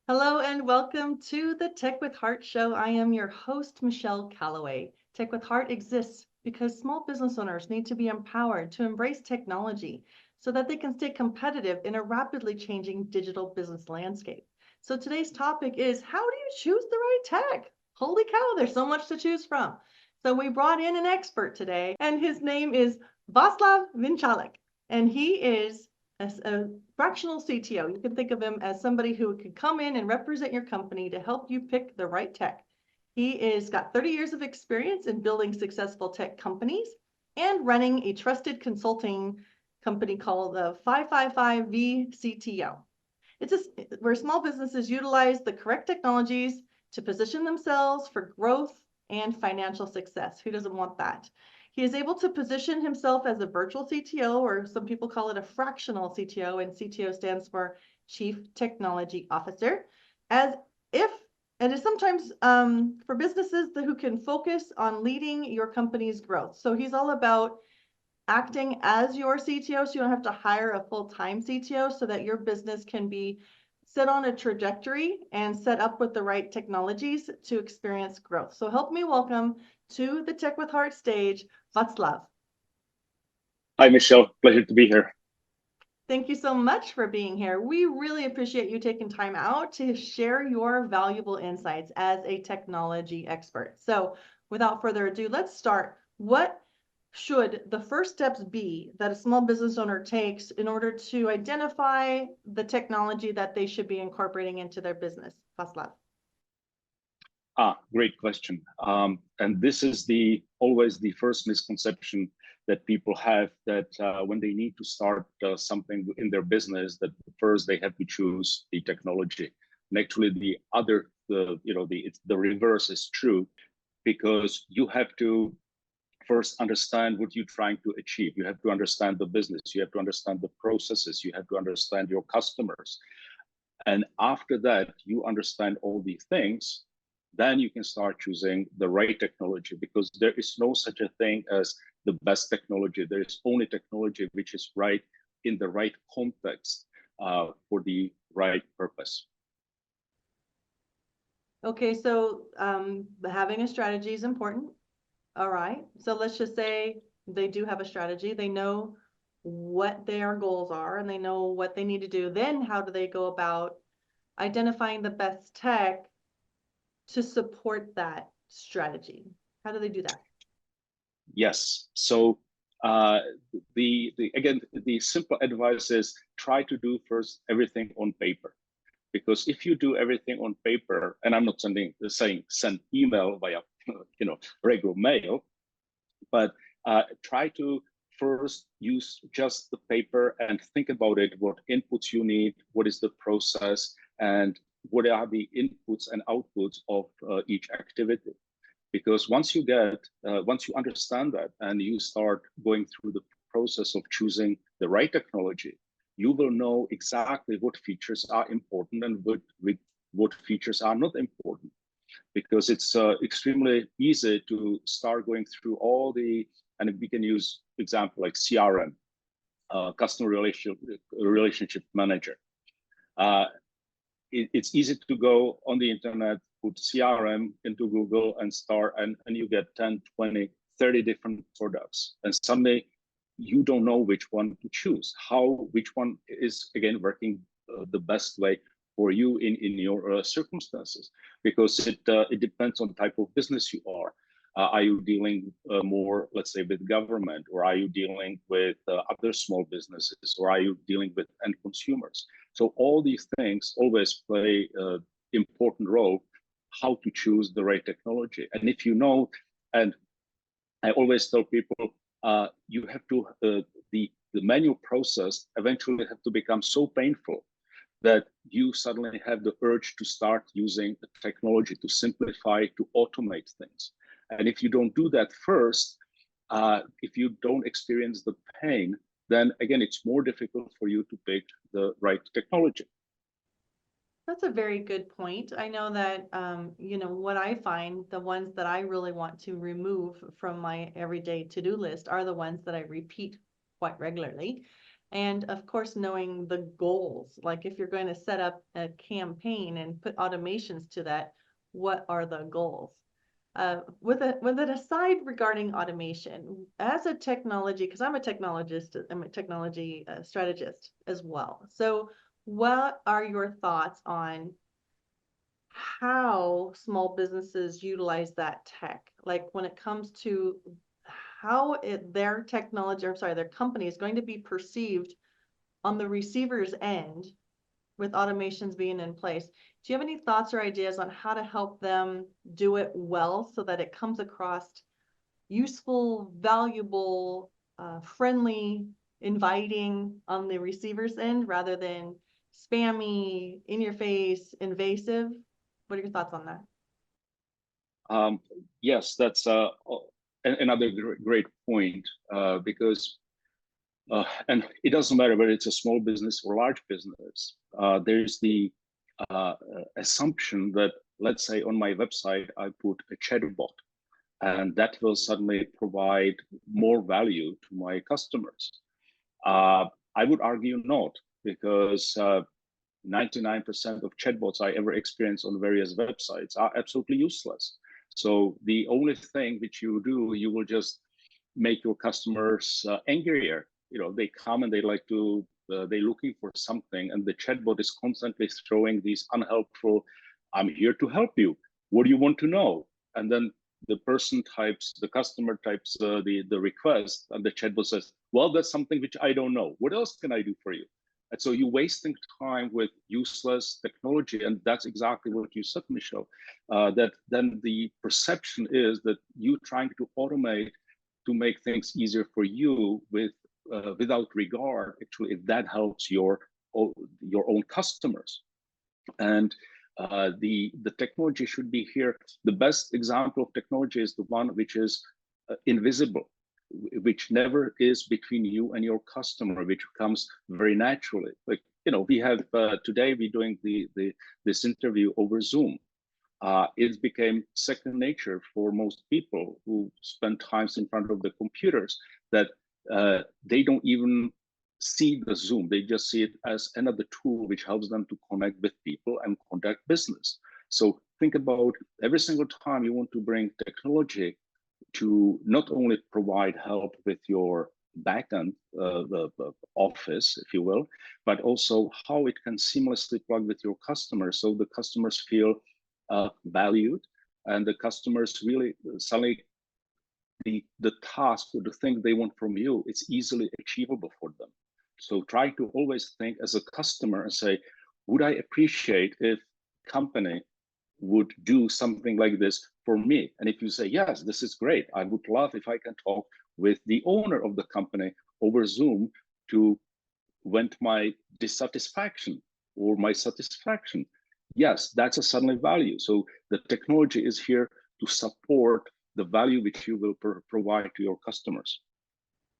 Hello and welcome to the Tech with Heart show. I am your host, Michelle Calloway. Tech with Heart exists because small business owners need to be empowered to embrace technology so that they can stay competitive in a rapidly changing digital business landscape. So today's topic is, how do you choose the right tech? Holy cow, there's so much to choose from. So we brought in an expert today, and his name is Vaclav Vincalek, and he is a fractional CTO. You can think of him as somebody who could come in and represent your company to help you pick the right tech. He is got 30 years of experience in building successful tech companies and running a trusted consulting company called the 555V CTO. It's where small businesses utilize the correct technologies to position themselves for growth and financial success. Who doesn't want that? He is able to position himself as a virtual CTO, or some people call it a fractional CTO, and CTO stands for Chief Technology Officer, as if, and is sometimes for businesses who can focus on leading your company's growth. So he's all about acting as your CTO, so you don't have to hire a full-time CTO, so that your business can be set on a trajectory and set up with the right technologies to experience growth. So help me welcome to the Tech with Heart stage, Vaclav. Hi, Michelle. Pleasure to be here. Thank you so much for being here. We really appreciate you taking time out to share your valuable insights as a technology expert. So without further ado, let's start. What should the first steps be that a small business owner takes in order to identify the technology that they should be incorporating into their business? Vaclav. Great question. And this is always the first misconception that people have, that when they need to start something in their business, that first they have to choose the technology. And actually, the reverse is true, because you have to first understand what you're trying to achieve. You have to understand the business. You have to understand the processes. You have to understand your customers. And after that, you understand all these things, then you can start choosing the right technology, because there is no such a thing as the best technology. There is only technology which is right in the right context for the right purpose. Okay, so having a strategy is important. All right, so let's just say they do have a strategy. They know what their goals are and they know what they need to do. Then how do they go about identifying the best tech to support that strategy? How do they do that? Yes. So again, the simple advice is try to do first everything on paper. Because if you do everything on paper, and I'm not saying send email via regular mail, but try to first use just the paper and think about it, what inputs you need, what is the process, and what are the inputs and outputs of each activity. Because once you understand that and you start going through the process of choosing the right technology, you will know exactly what features are important and what features are not important. Because it's extremely easy to start going through all and we can use example like CRM, customer relationship manager. It's easy to go on the internet, put CRM into Google and you get 10, 20, 30 different products. And suddenly you don't know which one to choose, which one is again working the best way for you in your circumstances, because it depends on the type of business you are. Are you dealing more, let's say, with government, or are you dealing with other small businesses, or are you dealing with end consumers? So all these things always play an important role, how to choose the right technology. And if you know, and I always tell people, you have to, the manual process eventually have to become so painful that you suddenly have the urge to start using the technology to simplify, to automate things. And if you don't do that first, if you don't experience the pain, then again, it's more difficult for you to pick the right technology. That's a very good point. I know that, what I find, the ones that I really want to remove from my everyday to-do list are the ones that I repeat quite regularly. And of course, knowing the goals, like if you're going to set up a campaign and put automations to that, what are the goals? With an aside regarding automation, as a technology, because I'm a technology strategist as well. So what are your thoughts on how small businesses utilize that tech? Like when it comes to how their technology, or sorry, their company is going to be perceived on the receiver's end with automations being in place. Do you have any thoughts or ideas on how to help them do it well so that it comes across useful, valuable, friendly, inviting on the receiver's end rather than spammy, in your face, invasive? What are your thoughts on that? Yes, that's another great point, because and it doesn't matter whether it's a small business or large business. There's the assumption that, let's say, on my website, I put a chatbot, and that will suddenly provide more value to my customers. I would argue not, because 99% of chatbots I ever experience on various websites are absolutely useless. So the only thing which you do, you will just make your customers angrier. They come and they're looking for something, and the chatbot is constantly throwing these unhelpful, "I'm here to help you. What do you want to know?" And then the customer types the request, and the chatbot says, "Well, that's something which I don't know. What else can I do for you?" And so you're wasting time with useless technology, and that's exactly what you said, Michelle. That then the perception is that you trying to automate to make things easier for you without regard, actually, if that helps your own customers. And the technology should be here. The best example of technology is the one which is invisible, which never is between you and your customer, which comes very naturally. Like, we have today we're doing this interview over Zoom. It became second nature for most people who spend times in front of the computers, that they don't even see the Zoom. They just see it as another tool which helps them to connect with people and conduct business. So think about every single time you want to bring technology to not only provide help with your backend, the office, if you will, but also how it can seamlessly plug with your customers, so the customers feel valued, and the customers really suddenly the task or the thing they want from you, it's easily achievable for them. So try to always think as a customer and say, would I appreciate if company would do something like this for me? And if you say, yes, this is great, I would love if I can talk with the owner of the company over Zoom to vent my dissatisfaction or my satisfaction. Yes, that's a suddenly value. So the technology is here to support the value which you will provide to your customers.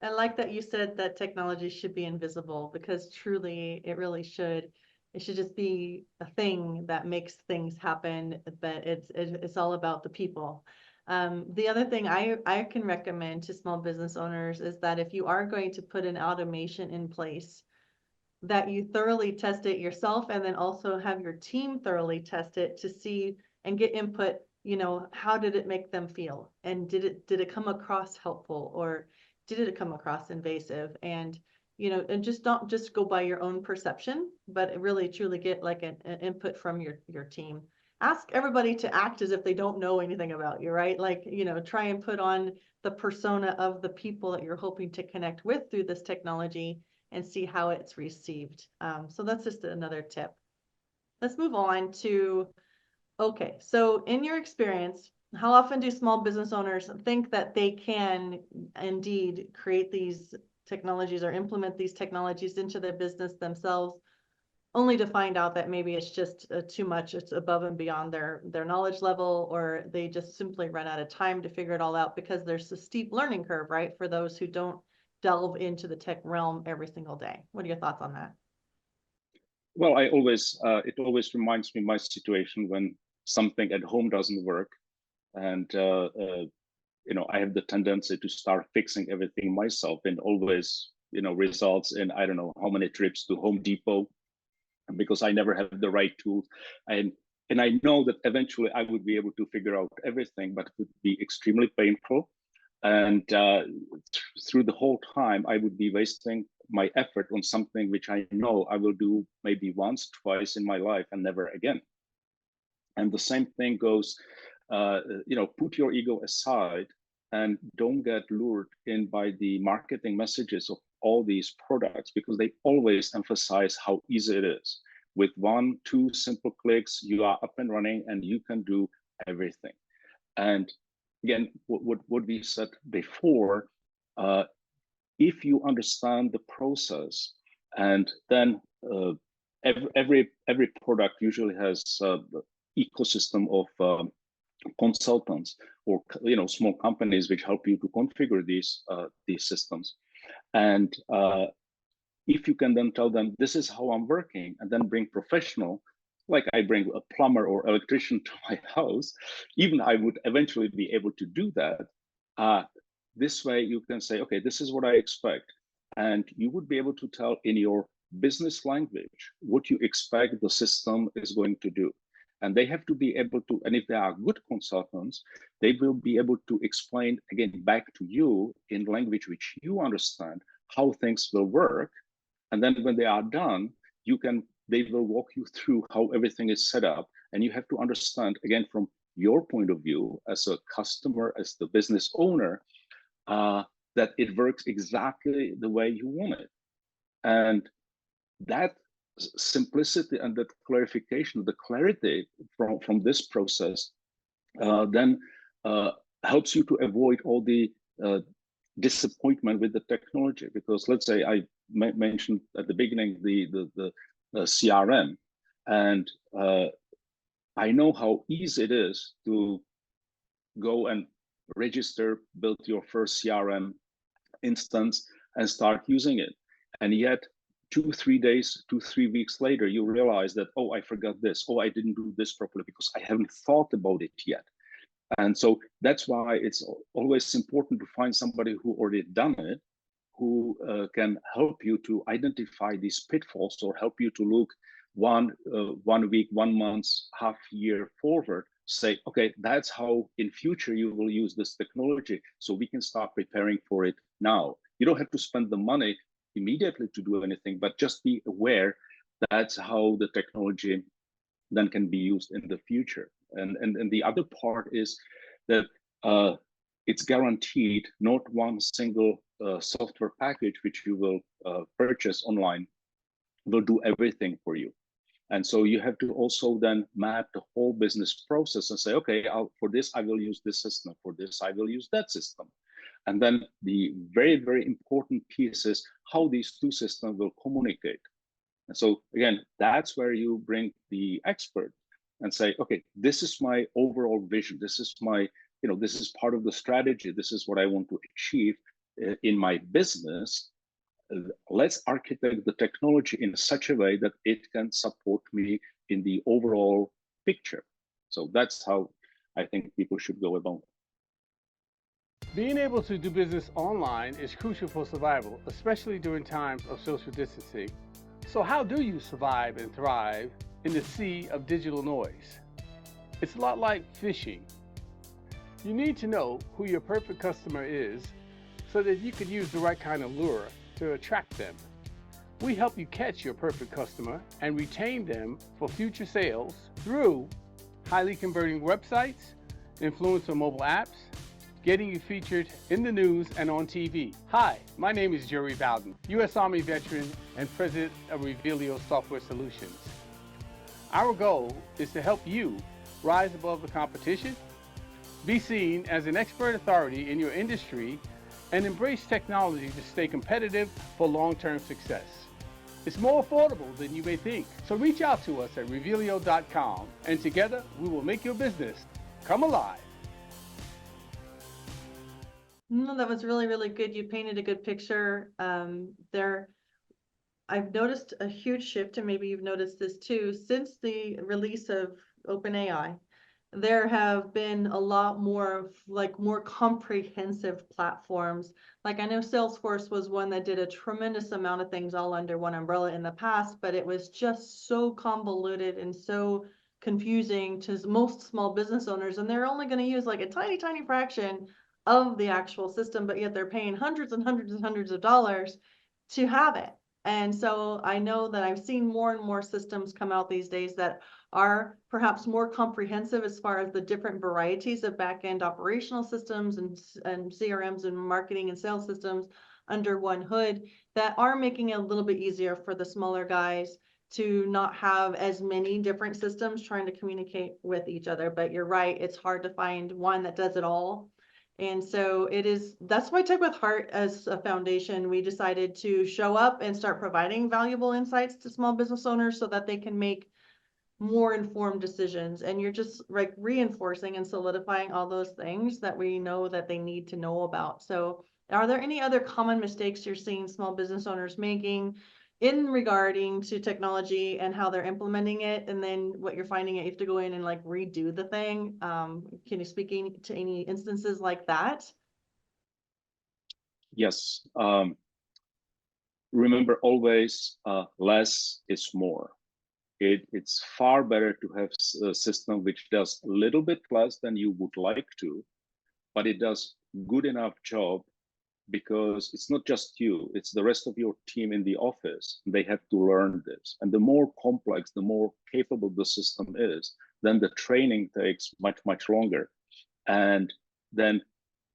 I like that you said that technology should be invisible, because truly it really should. It should just be a thing that makes things happen, but it's all about the people. The other thing I can recommend to small business owners is that if you are going to put an automation in place, that you thoroughly test it yourself, and then also have your team thoroughly test it to see and get input. How did it make them feel? And did it come across helpful, or did it come across invasive? And and just don't just go by your own perception, but really truly get like an input from your team. Ask everybody to act as if they don't know anything about you, right? Like, try and put on the persona of the people that you're hoping to connect with through this technology, and see how it's received. So that's just another tip. Let's move on to, okay, so in your experience, how often do small business owners think that they can indeed create these technologies or implement these technologies into their business themselves only to find out that maybe it's just too much, it's above and beyond their knowledge level, or they just simply run out of time to figure it all out because there's a steep learning curve, right, for those who don't delve into the tech realm every single day. What are your thoughts on that? Well, I always it always reminds me my situation when something at home doesn't work, and I have the tendency to start fixing everything myself, and always results in I don't know how many trips to Home Depot because I never have the right tools, and and I know that eventually I would be able to figure out everything, but it would be extremely painful, and through the whole time I would be wasting my effort on something which I know I will do maybe once, twice in my life, and never again. And the same thing goes, put your ego aside and don't get lured in by the marketing messages of all these products because they always emphasize how easy it is. With one, two simple clicks, you are up and running and you can do everything. And again, what we said before, if you understand the process, and then every product usually has ecosystem of consultants or small companies which help you to configure these systems, and if you can then tell them this is how I'm working, and then bring professional, like I bring a plumber or electrician to my house, even I would eventually be able to do that. This way you can say, okay, this is what I expect, and you would be able to tell in your business language what you expect the system is going to do. And they have to be able to, and if they are good consultants, they will be able to explain again back to you in language which you understand how things will work. And then when they are done, they will walk you through how everything is set up. And you have to understand again from your point of view as a customer, as the business owner, that it works exactly the way you want it. And that simplicity and that clarification, the clarity from this process, then helps you to avoid all the disappointment with the technology. Because let's say I mentioned at the beginning the CRM, and I know how easy it is to go and register, build your first CRM instance, and start using it. And yet, 3 weeks later, you realize that, oh, I forgot this. Oh, I didn't do this properly because I haven't thought about it yet. And so that's why it's always important to find somebody who already done it, who can help you to identify these pitfalls or help you to look 1 week, 1 month, half year forward. Say, okay, that's how in future you will use this technology, so we can start preparing for it now. You don't have to spend the money immediately to do anything, but just be aware that's how the technology then can be used in the future. And the other part is that it's guaranteed not one single software package which you will purchase online will do everything for you. And so you have to also then map the whole business process and say, okay, for this, I will use this system. For this, I will use that system. And then the very, very important piece is how these two systems will communicate. And so again, that's where you bring the expert and say, okay, this is my overall vision. This is my, this is part of the strategy. This is what I want to achieve in my business. Let's architect the technology in such a way that it can support me in the overall picture. So that's how I think people should go about it. Being able to do business online is crucial for survival, especially during times of social distancing. So how do you survive and thrive in the sea of digital noise? It's a lot like fishing. You need to know who your perfect customer is so that you can use the right kind of lure to attract them. We help you catch your perfect customer and retain them for future sales through highly converting websites, influencer mobile apps, getting you featured in the news and on TV. Hi, my name is Jerry Bowden, U.S. Army veteran and president of Revealio Software Solutions. Our goal is to help you rise above the competition, be seen as an expert authority in your industry, and embrace technology to stay competitive for long-term success. It's more affordable than you may think. So reach out to us at revealio.com, and together we will make your business come alive. No, that was really, really good. You painted a good picture. I've noticed a huge shift, and maybe you've noticed this too, since the release of OpenAI. There have been a lot more of more comprehensive platforms. Like I know Salesforce was one that did a tremendous amount of things all under one umbrella in the past, but it was just so convoluted and so confusing to most small business owners. And they're only going to use like a tiny, tiny fraction of the actual system, but yet they're paying hundreds and hundreds and hundreds of dollars to have it. And so I know that I've seen more and more systems come out these days that are perhaps more comprehensive as far as the different varieties of back-end operational systems and CRMs and marketing and sales systems under one hood that are making it a little bit easier for the smaller guys to not have as many different systems trying to communicate with each other. But you're right, it's hard to find one that does it all. And so that's why Tech with Heart as a foundation, we decided to show up and start providing valuable insights to small business owners so that they can make more informed decisions. And you're just like reinforcing and solidifying all those things that we know that they need to know about. So are there any other common mistakes you're seeing small business owners making in regarding to technology and how they're implementing it? And then what you're finding you have to go in and like redo the thing. Can you speak to any instances like that? Yes. Remember always, less is more. It's far better to have a system which does a little bit less than you would like to, but it does good enough job, because it's not just you, it's the rest of your team in the office. They have to learn this. And the more complex, the more capable the system is, then the training takes much, much longer. And then,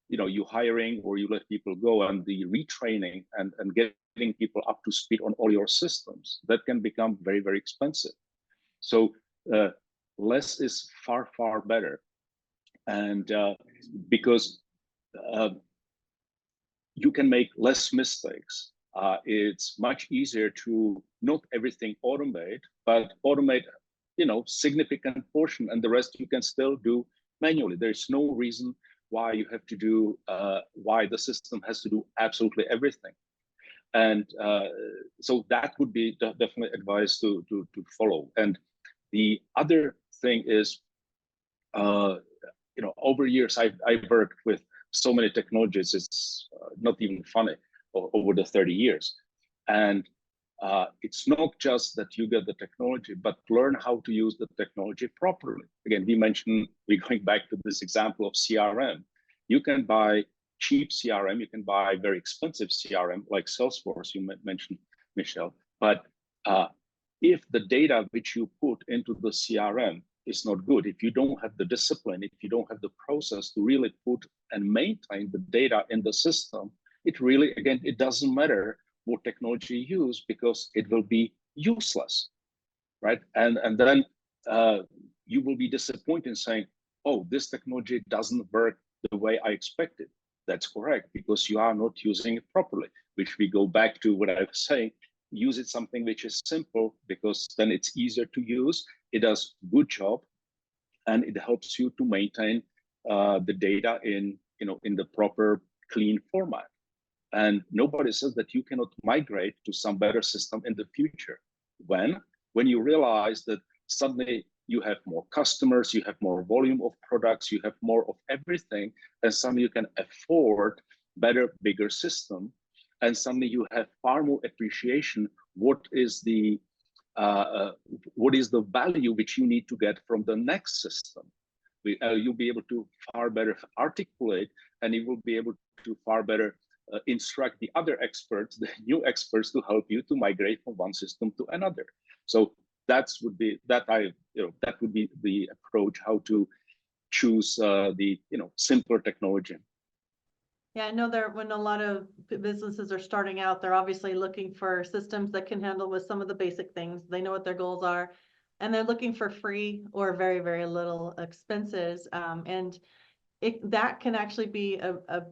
you hiring or you let people go, and the retraining and getting people up to speed on all your systems, that can become very, very expensive. So less is far, far better. And because you can make less mistakes. It's much easier to not everything automate, but automate, significant portion, and the rest you can still do manually. There's no reason why you have to do, why the system has to do absolutely everything. And so that would be definitely advice to follow. And the other thing is, over years, I've worked with so many technologies, it's not even funny, over the 30 years. And it's not just that you get the technology, but learn how to use the technology properly. Again, we're going back to this example of CRM. You can buy cheap CRM, you can buy very expensive CRM, like Salesforce, you mentioned, Michelle. But if the data which you put into the CRM is not good, if you don't have the discipline, if you don't have the process to really put and maintain the data in the system, it really, again, it doesn't matter what technology you use, because it will be useless, right? And then you will be disappointed saying, oh, this technology doesn't work the way I expected. That's correct, because you are not using it properly, which we go back to what I was saying. Use it something which is simple, because then it's easier to use. It does good job, and it helps you to maintain the data in the proper clean format. And nobody says that you cannot migrate to some better system in the future. When you realize that suddenly you have more customers, you have more volume of products, you have more of everything, and suddenly you can afford better, bigger system, and suddenly you have far more appreciation. What is the value which you need to get from the next system? You'll be able to far better articulate, and you will be able to far better instruct the other experts, the new experts, to help you to migrate from one system to another. So that would be the approach, how to choose the simpler technology. Yeah, I know when a lot of businesses are starting out, they're obviously looking for systems that can handle with some of the basic things. They know what their goals are, and they're looking for free or very, very little expenses. And that can actually be a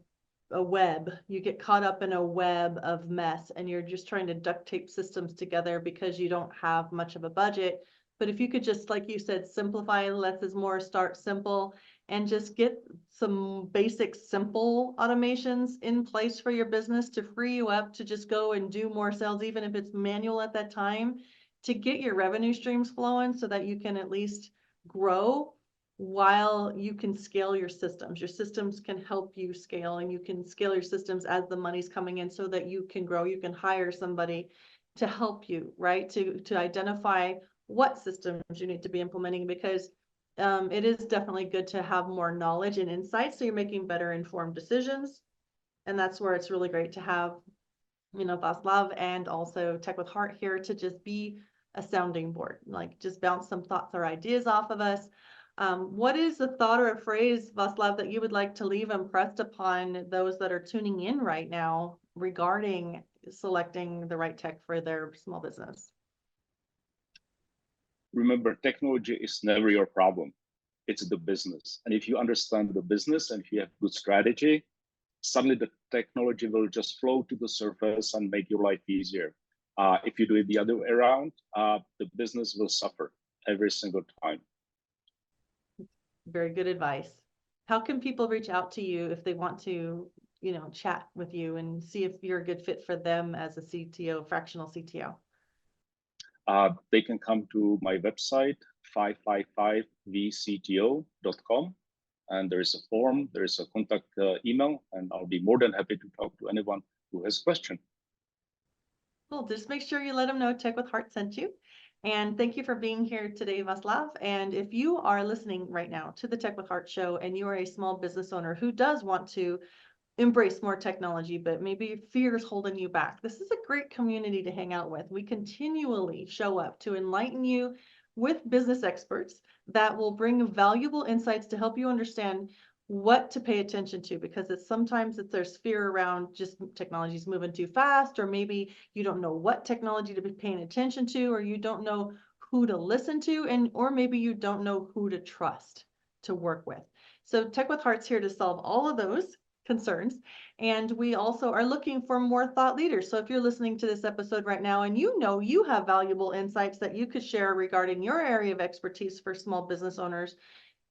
web. You get caught up in a web of mess and you're just trying to duct tape systems together because you don't have much of a budget. But if you could just, like you said, simplify, less is more, start simple, and just get some basic simple automations in place for your business to free you up to just go and do more sales, even if it's manual at that time, to get your revenue streams flowing so that you can at least grow while you can scale your systems. Your systems can help you scale, and you can scale your systems as the money's coming in so that you can grow. You can hire somebody to help you, right? To identify what systems you need to be implementing, because it is definitely good to have more knowledge and insight so you're making better informed decisions. And that's where it's really great to have, Vaclav and also Tech with Heart here to just be a sounding board, like just bounce some thoughts or ideas off of us. What is a thought or a phrase, Vaclav, that you would like to leave impressed upon those that are tuning in right now regarding selecting the right tech for their small business? Remember, technology is never your problem. It's the business. And if you understand the business and if you have good strategy, suddenly the technology will just flow to the surface and make your life easier. If you do it the other way around, the business will suffer every single time. Very good advice. How can people reach out to you if they want to, chat with you and see if you're a good fit for them as a CTO, fractional CTO? They can come to my website, 555vcto.com, and there is a form, there is a contact email, and I'll be more than happy to talk to anyone who has a question. Cool. Just make sure you let them know Tech with Heart sent you. And thank you for being here today, Vaclav. And if you are listening right now to the Tech with Heart show and you are a small business owner who does want to embrace more technology, but maybe fear is holding you back, this is a great community to hang out with. We continually show up to enlighten you with business experts that will bring valuable insights to help you understand what to pay attention to, because sometimes there's fear around just technology's moving too fast, or maybe you don't know what technology to be paying attention to, or you don't know who to listen to, or maybe you don't know who to trust to work with. So Tech with Heart's here to solve all of those concerns. And we also are looking for more thought leaders. So if you're listening to this episode right now and you have valuable insights that you could share regarding your area of expertise for small business owners,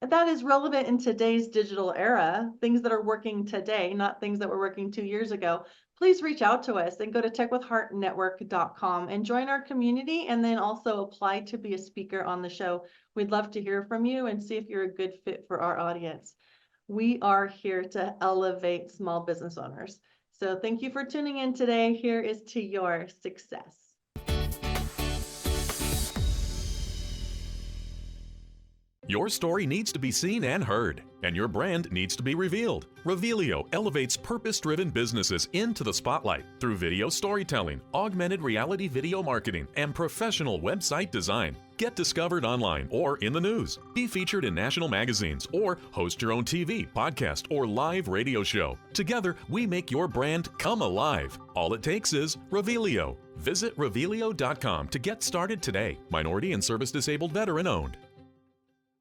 that is relevant in today's digital era, things that are working today, not things that were working 2 years ago, please reach out to us and go to techwithheartnetwork.com and join our community, and then also apply to be a speaker on the show. We'd love to hear from you and see if you're a good fit for our audience. We are here to elevate small business owners. So thank you for tuning in today. Here is to your success. Your story needs to be seen and heard, and your brand needs to be revealed. Revealio elevates purpose-driven businesses into the spotlight through video storytelling, augmented reality video marketing, and professional website design. Get discovered online or in the news. Be featured in national magazines or host your own TV, podcast, or live radio show. Together, we make your brand come alive. All it takes is Revealio. Visit Revealio.com to get started today. Minority and service disabled veteran owned.